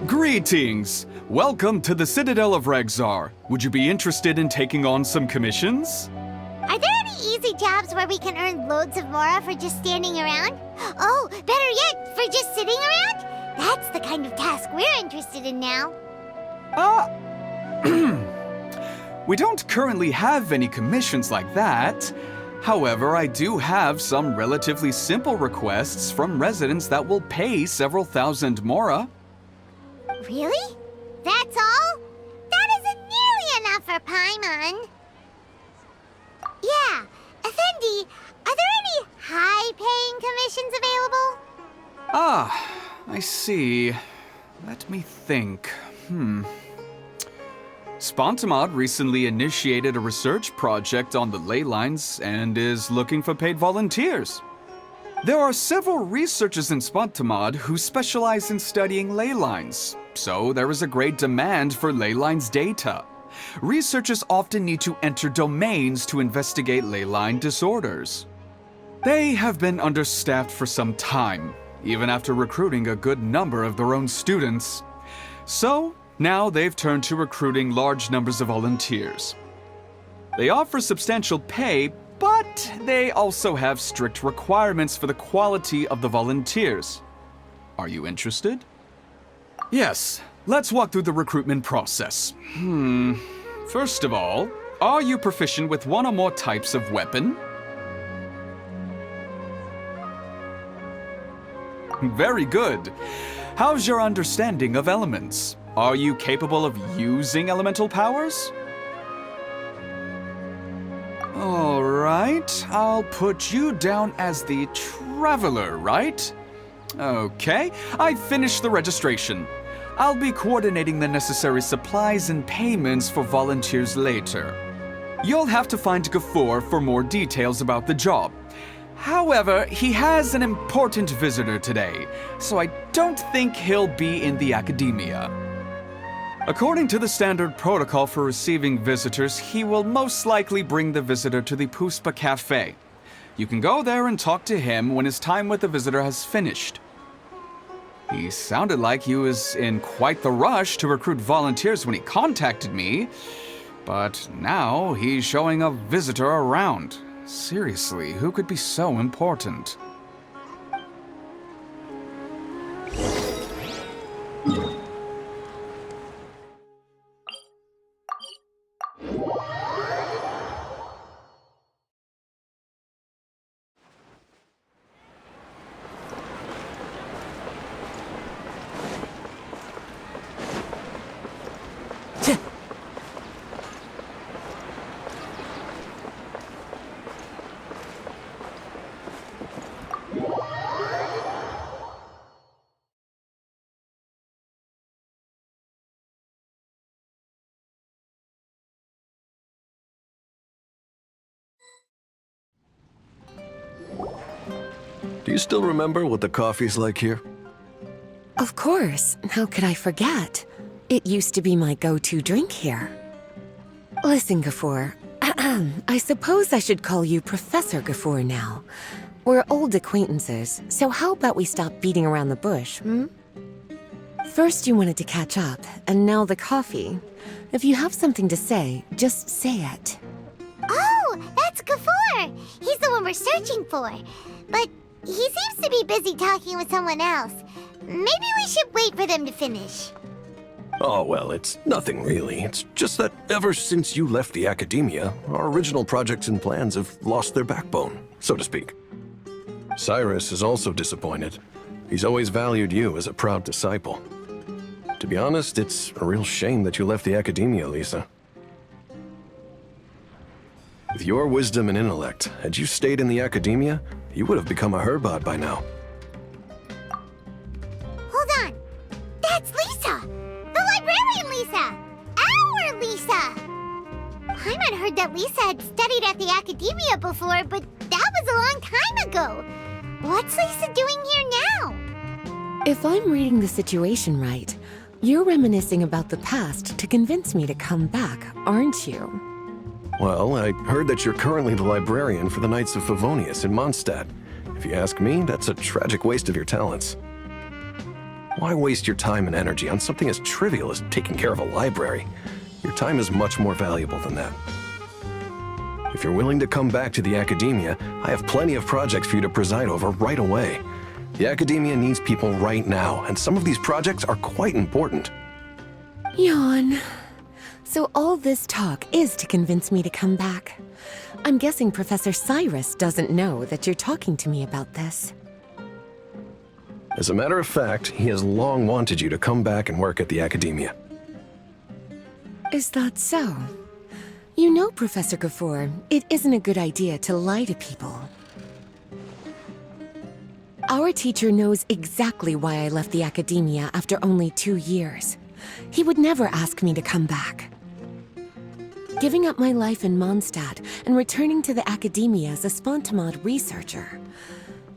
Greetings! Welcome to the Citadel of Regzar. Would you be interested in taking on some commissions? Are there any easy jobs where we can earn loads of mora for just standing around? Oh, better yet, for just sitting around? That's the kind of task we're interested in now. We don't currently have any commissions like that. However, I do have some relatively simple requests from residents that will pay several thousand mora. Really? That's all? That isn't nearly enough for Paimon. Yeah, Effendi, are there any high-paying commissions available? I see. Let me think. Spontamod recently initiated a research project on the ley lines and is looking for paid volunteers. There are several researchers in Spontamod who specialize in studying ley lines, so there is a great demand for ley lines data. Researchers often need to enter domains to investigate ley line disorders. They have been understaffed for some time, even after recruiting a good number of their own students. So, now they've turned to recruiting large numbers of volunteers. They offer substantial pay, but they also have strict requirements for the quality of the volunteers. Are you interested? Yes, let's walk through the recruitment process. First of all, are you proficient with one or more types of weapon? Very good. How's your understanding of elements? Are you capable of using elemental powers? All right, I'll put you down as the Traveler, right? Okay, I finished the registration. I'll be coordinating the necessary supplies and payments for volunteers later. You'll have to find Gafoor for more details about the job. However, he has an important visitor today, so I don't think he'll be in the academia. According to the standard protocol for receiving visitors, he will most likely bring the visitor to the Puspa Cafe. You can go there and talk to him when his time with the visitor has finished. He sounded like he was in quite the rush to recruit volunteers when he contacted me, but now he's showing a visitor around. Seriously, who could be so important? Do you still remember what the coffee's like here? Of course. How could I forget? It used to be my go-to drink here. Listen, Gafoor. I suppose I should call you Professor Gafoor now. We're old acquaintances, so how about we stop beating around the bush, First you wanted to catch up, and now the coffee. If you have something to say, just say it. Oh, that's Gafoor! He's the one we're searching for. But he seems to be busy talking with someone else. Maybe we should wait for them to finish. Oh, well, it's nothing really. It's just that ever since you left the academia, our original projects and plans have lost their backbone, so to speak. Cyrus is also disappointed. He's always valued you as a proud disciple. To be honest, it's a real shame that you left the academia, Lisa. With your wisdom and intellect, had you stayed in the academia, you would have become a Herbot by now. Hold on. That's Lisa! The Librarian Lisa! Our Lisa! Paimon heard that Lisa had studied at the academia before, but that was a long time ago. What's Lisa doing here now? If I'm reading the situation right, you're reminiscing about the past to convince me to come back, aren't you? Well, I heard that you're currently the librarian for the Knights of Favonius in Mondstadt. If you ask me, that's a tragic waste of your talents. Why waste your time and energy on something as trivial as taking care of a library? Your time is much more valuable than that. If you're willing to come back to the Academia, I have plenty of projects for you to preside over right away. The Academia needs people right now, and some of these projects are quite important. Yawn. So all this talk is to convince me to come back. I'm guessing Professor Cyrus doesn't know that you're talking to me about this. As a matter of fact, he has long wanted you to come back and work at the Academia. Is that so? You know, Professor Gafoor, it isn't a good idea to lie to people. Our teacher knows exactly why I left the Academia after only 2 years. He would never ask me to come back. Giving up my life in Mondstadt and returning to the Academia as a Spontamod researcher.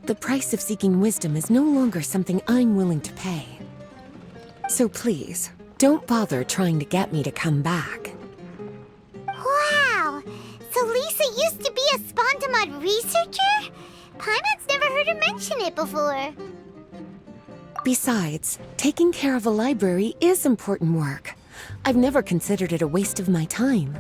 The price of seeking wisdom is no longer something I'm willing to pay. So please, don't bother trying to get me to come back. Wow! So Lisa used to be a Spontamod researcher? Paimon's never heard her mention it before. Besides, taking care of a library is important work. I've never considered it a waste of my time.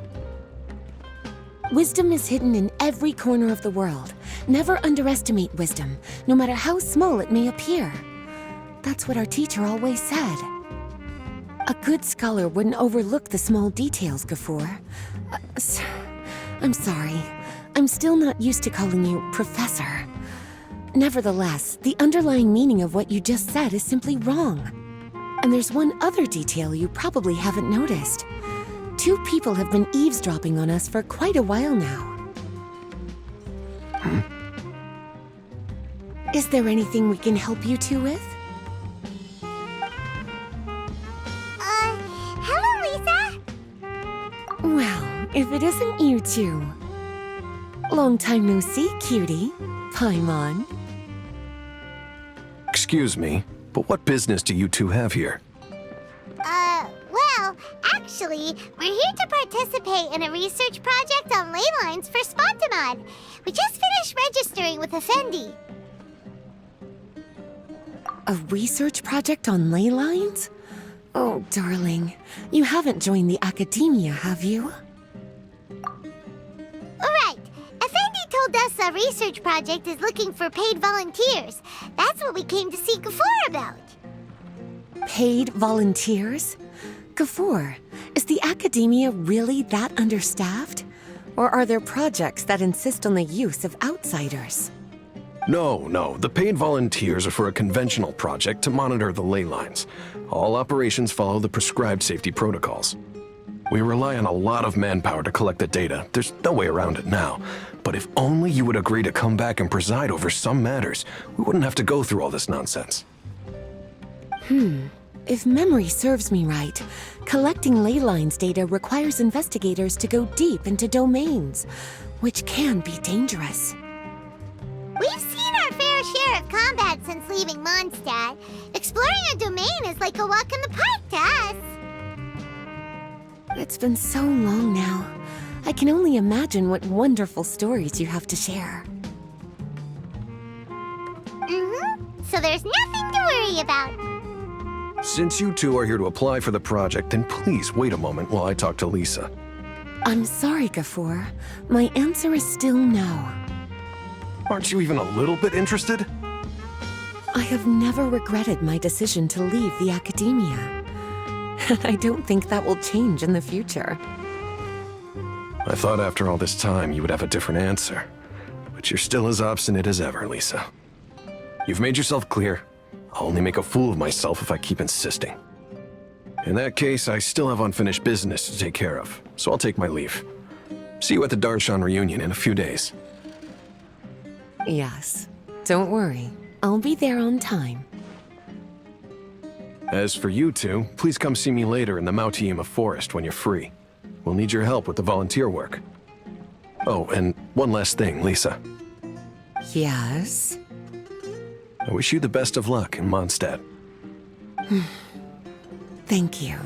Wisdom is hidden in every corner of the world. Never underestimate wisdom, no matter how small it may appear. That's what our teacher always said. A good scholar wouldn't overlook the small details, Gafoor. I'm sorry. I'm still not used to calling you Professor. Nevertheless, the underlying meaning of what you just said is simply wrong. And there's one other detail you probably haven't noticed. 2 people have been eavesdropping on us for quite a while now. Is there anything we can help you two with? Hello, Lisa! Well, if it isn't you two. Long time no see, cutie. Paimon. Excuse me, but what business do you two have here? Well, actually, we're here to participate in a research project on ley lines for Spontamod. We just finished registering with Effendi. A research project on ley lines? Oh, darling. You haven't joined the Academia, have you? Alright, Effendi told us a research project is looking for paid volunteers. That's what we came to see Gafoor about. Paid volunteers? Gafoor, is the Academia really that understaffed? Or are there projects that insist on the use of outsiders? No. The paid volunteers are for a conventional project to monitor the ley lines. All operations follow the prescribed safety protocols. We rely on a lot of manpower to collect the data. There's no way around it now. But if only you would agree to come back and preside over some matters, we wouldn't have to go through all this nonsense. If memory serves me right, collecting ley lines data requires investigators to go deep into domains, which can be dangerous. We've seen our fair share of combat since leaving Mondstadt. Exploring a domain is like a walk in the park to us. It's been so long now. I can only imagine what wonderful stories you have to share. So there's nothing to worry about. Since you two are here to apply for the project, then please wait a moment while I talk to Lisa. I'm sorry, Gafoor. My answer is still no. Aren't you even a little bit interested? I have never regretted my decision to leave the Academia. I don't think that will change in the future. I thought after all this time you would have a different answer. But you're still as obstinate as ever, Lisa. You've made yourself clear. I'll only make a fool of myself if I keep insisting. In that case, I still have unfinished business to take care of, so I'll take my leave. See you at the Darshan reunion in a few days. Yes. Don't worry. I'll be there on time. As for you two, please come see me later in the Mautiima Forest when you're free. We'll need your help with the volunteer work. Oh, and one last thing, Lisa. Yes? I wish you the best of luck in Mondstadt. Thank you.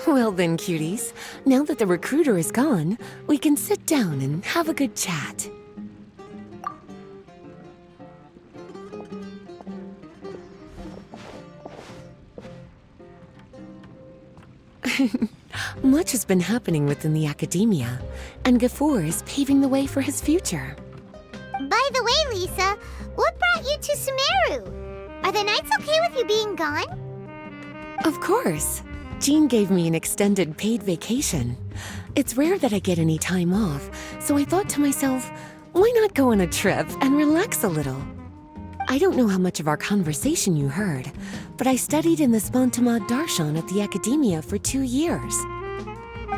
Well then, cuties. Now that the recruiter is gone, we can sit down and have a good chat. Much has been happening within the academia, and Gafoor is paving the way for his future. By the way, Lisa, what brought you to Sumeru? Are the Knights okay with you being gone? Of course. Jean gave me an extended paid vacation. It's rare that I get any time off, so I thought to myself, why not go on a trip and relax a little? I don't know how much of our conversation you heard, but I studied in the Spantamad Darshan at the Academia for 2 years.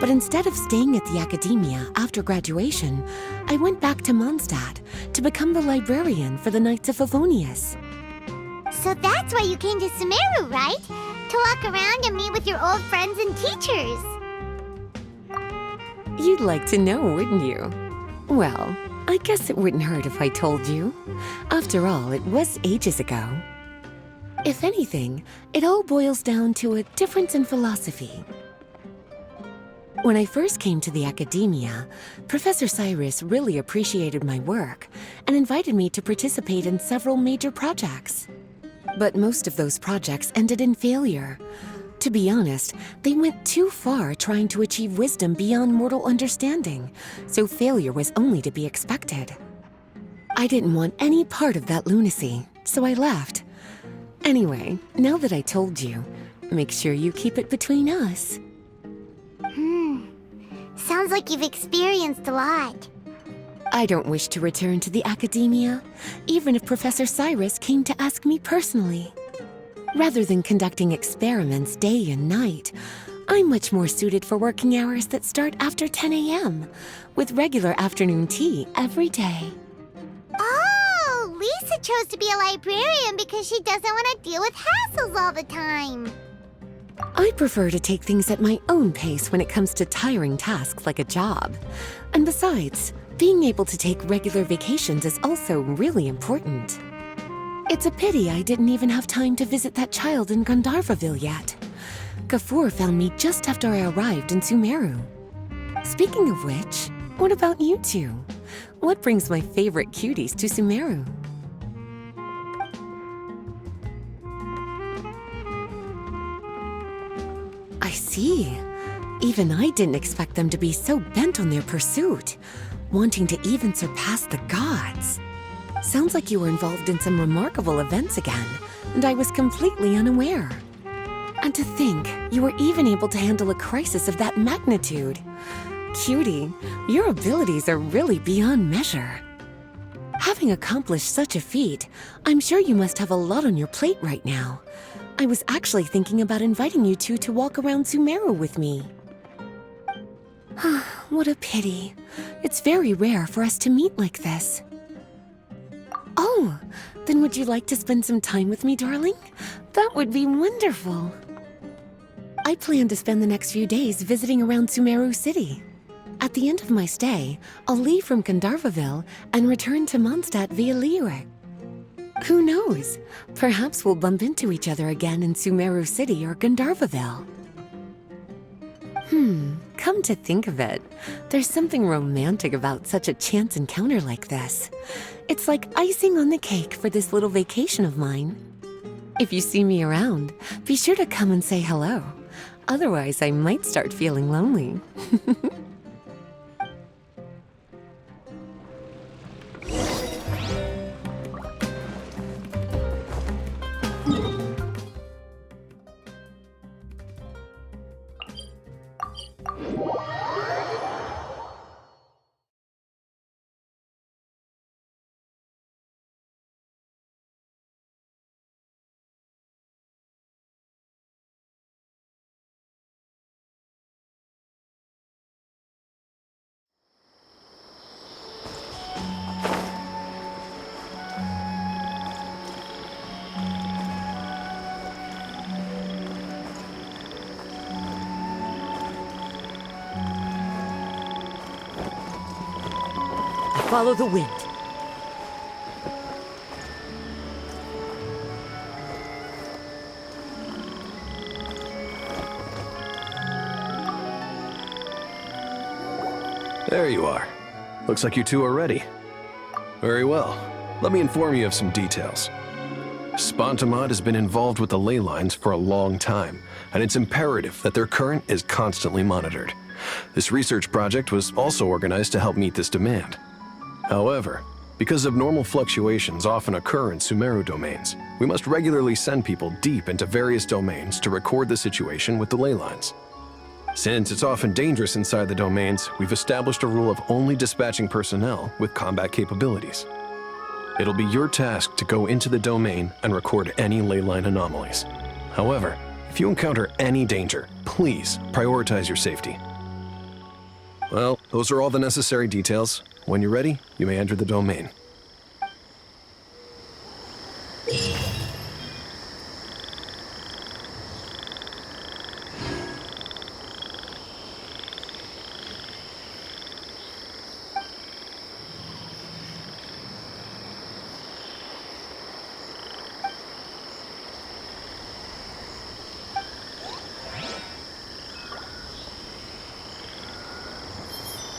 But instead of staying at the Academia after graduation, I went back to Mondstadt to become the librarian for the Knights of Favonius. So that's why you came to Sumeru, right? To walk around and meet with your old friends and teachers. You'd like to know, wouldn't you? Well, I guess it wouldn't hurt if I told you. After all, it was ages ago. If anything, it all boils down to a difference in philosophy. When I first came to the Academia, Professor Cyrus really appreciated my work and invited me to participate in several major projects. But most of those projects ended in failure. To be honest, they went too far trying to achieve wisdom beyond mortal understanding, so failure was only to be expected. I didn't want any part of that lunacy, so I left. Anyway, now that I told you, make sure you keep it between us. Sounds like you've experienced a lot. I don't wish to return to the Academia, even if Professor Cyrus came to ask me personally. Rather than conducting experiments day and night, I'm much more suited for working hours that start after 10 a.m., with regular afternoon tea every day. Oh, Lisa chose to be a librarian because she doesn't want to deal with hassles all the time. I prefer to take things at my own pace when it comes to tiring tasks like a job. And besides, being able to take regular vacations is also really important. It's a pity I didn't even have time to visit that child in Gandharvaville yet. Gafoor found me just after I arrived in Sumeru. Speaking of which, what about you two? What brings my favorite cuties to Sumeru? I see. Even I didn't expect them to be so bent on their pursuit, wanting to even surpass the gods. Sounds like you were involved in some remarkable events again, and I was completely unaware. And to think, you were even able to handle a crisis of that magnitude. Cutie, your abilities are really beyond measure. Having accomplished such a feat, I'm sure you must have a lot on your plate right now. I was actually thinking about inviting you two to walk around Sumeru with me. What a pity. It's very rare for us to meet like this. Oh, then would you like to spend some time with me, darling? That would be wonderful. I plan to spend the next few days visiting around Sumeru City. At the end of my stay, I'll leave from Gandharvaville and return to Mondstadt via Liyue. Who knows? Perhaps we'll bump into each other again in Sumeru City or Gandharvaville. Come to think of it, there's something romantic about such a chance encounter like this. It's like icing on the cake for this little vacation of mine. If you see me around, be sure to come and say hello. Otherwise, I might start feeling lonely. Follow the wind. There you are. Looks like you two are ready. Very well. Let me inform you of some details. Spontamod has been involved with the ley lines for a long time, and it's imperative that their current is constantly monitored. This research project was also organized to help meet this demand. However, because abnormal fluctuations often occur in Sumeru domains, we must regularly send people deep into various domains to record the situation with the ley lines. Since it's often dangerous inside the domains, we've established a rule of only dispatching personnel with combat capabilities. It'll be your task to go into the domain and record any ley line anomalies. However, if you encounter any danger, please prioritize your safety. Well, those are all the necessary details. When you're ready, you may enter the domain.